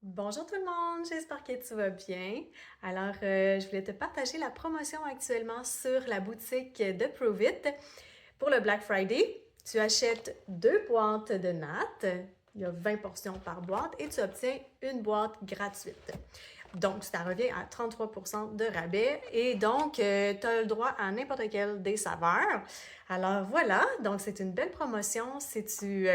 Bonjour tout le monde, j'espère que tu vas bien. Alors, je voulais te partager la promotion actuellement sur la boutique de Prove It. Pour le Black Friday, tu achètes 2 boîtes de nattes, il y a 20 portions par boîte et tu obtiens une boîte gratuite. Donc, ça revient à 33% de rabais et donc, tu as le droit à n'importe quelle des saveurs. Alors voilà, donc c'est une belle promotion si tu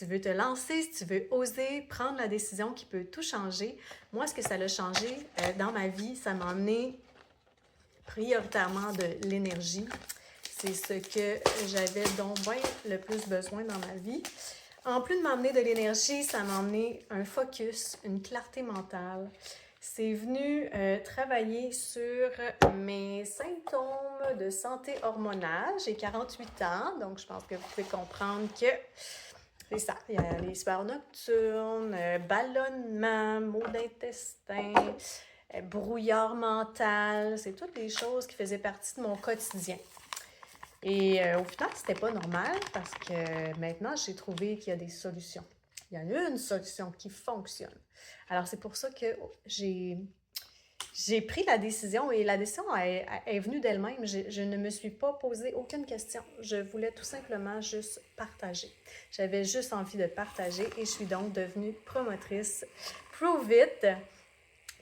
veux te lancer, si tu veux oser prendre la décision qui peut tout changer. Moi, ce que ça a changé dans ma vie, ça m'a emmené prioritairement de l'énergie. C'est ce que j'avais donc bien le plus besoin dans ma vie. En plus de m'emmener de l'énergie, ça m'a emmené un focus, une clarté mentale. C'est venu travailler sur mes symptômes de santé hormonale. J'ai 48 ans, donc je pense que vous pouvez comprendre que c'est ça. Il y a les sueurs nocturnes, ballonnement, maux d'intestin, brouillard mental. C'est toutes des choses qui faisaient partie de mon quotidien. Et au final, c'était pas normal parce que maintenant, j'ai trouvé qu'il y a des solutions. Il y en a une solution qui fonctionne. Alors, c'est pour ça que j'ai pris la décision et la décision est venue d'elle-même. Je ne me suis pas posé aucune question. Je voulais tout simplement juste partager. J'avais juste envie de partager et je suis donc devenue promotrice Prove It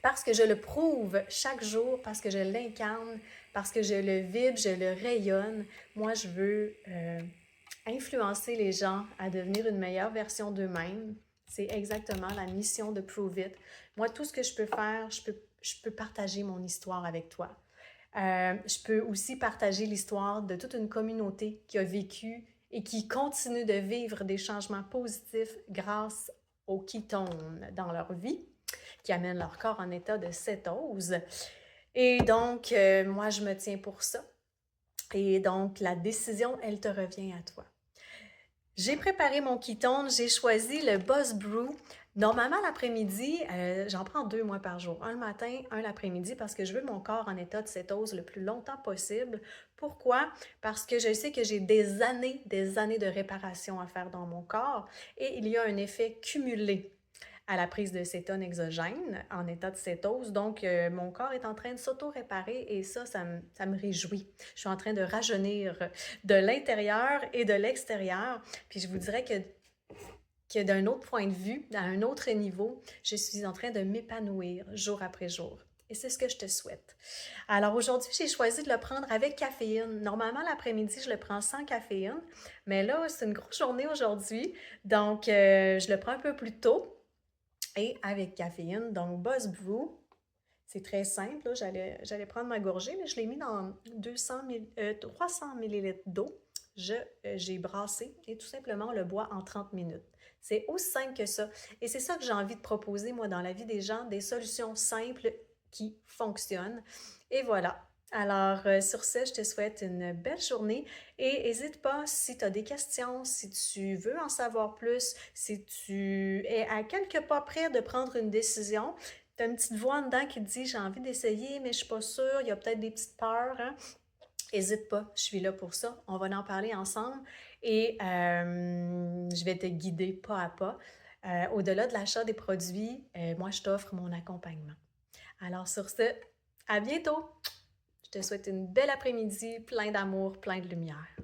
parce que je le prouve chaque jour, parce que je l'incarne, parce que je le vibre, je le rayonne. Moi, je veux influencer les gens à devenir une meilleure version d'eux-mêmes. C'est exactement la mission de Prove It. Moi, tout ce que je peux faire, je peux partager mon histoire avec toi. Je peux aussi partager l'histoire de toute une communauté qui a vécu et qui continue de vivre des changements positifs grâce aux ketones dans leur vie, qui amènent leur corps en état de cétose. Et donc, moi, je me tiens pour ça. Et donc, la décision, elle te revient à toi. J'ai préparé mon ketone, j'ai choisi le Boss Brew. Normalement, l'après-midi, j'en prends 2 mois par jour. Un le matin, un l'après-midi, parce que je veux mon corps en état de cétose le plus longtemps possible. Pourquoi? Parce que je sais que j'ai des années de réparation à faire dans mon corps et il y a un effet cumulé à la prise de cétone exogène en état de cétose. Donc, mon corps est en train de s'auto-réparer et ça me réjouit. Je suis en train de rajeunir de l'intérieur et de l'extérieur. Puis je vous dirais que d'un autre point de vue, à un autre niveau, je suis en train de m'épanouir jour après jour. Et c'est ce que je te souhaite. Alors aujourd'hui, j'ai choisi de le prendre avec caféine. Normalement, l'après-midi, je le prends sans caféine. Mais là, c'est une grosse journée aujourd'hui. Donc, je le prends un peu plus tôt et avec caféine. Donc, Buzz Brew, c'est très simple. Là. J'allais prendre ma gorgée, mais je l'ai mis dans 300 millilitres d'eau. J'ai brassé et tout simplement le bois en 30 minutes. C'est aussi simple que ça. Et c'est ça que j'ai envie de proposer, moi, dans la vie des gens, des solutions simples qui fonctionnent. Et voilà. Alors, sur ce, je te souhaite une belle journée et n'hésite pas si tu as des questions, si tu veux en savoir plus, si tu es à quelques pas près de prendre une décision, tu as une petite voix en dedans qui te dit j'ai envie d'essayer, mais je ne suis pas sûre, il y a peut-être des petites peurs. Hein? N'hésite pas, je suis là pour ça. On va en parler ensemble et je vais te guider pas à pas. Au-delà de l'achat des produits, moi, je t'offre mon accompagnement. Alors sur ce, à bientôt! Je te souhaite une belle après-midi, plein d'amour, plein de lumière.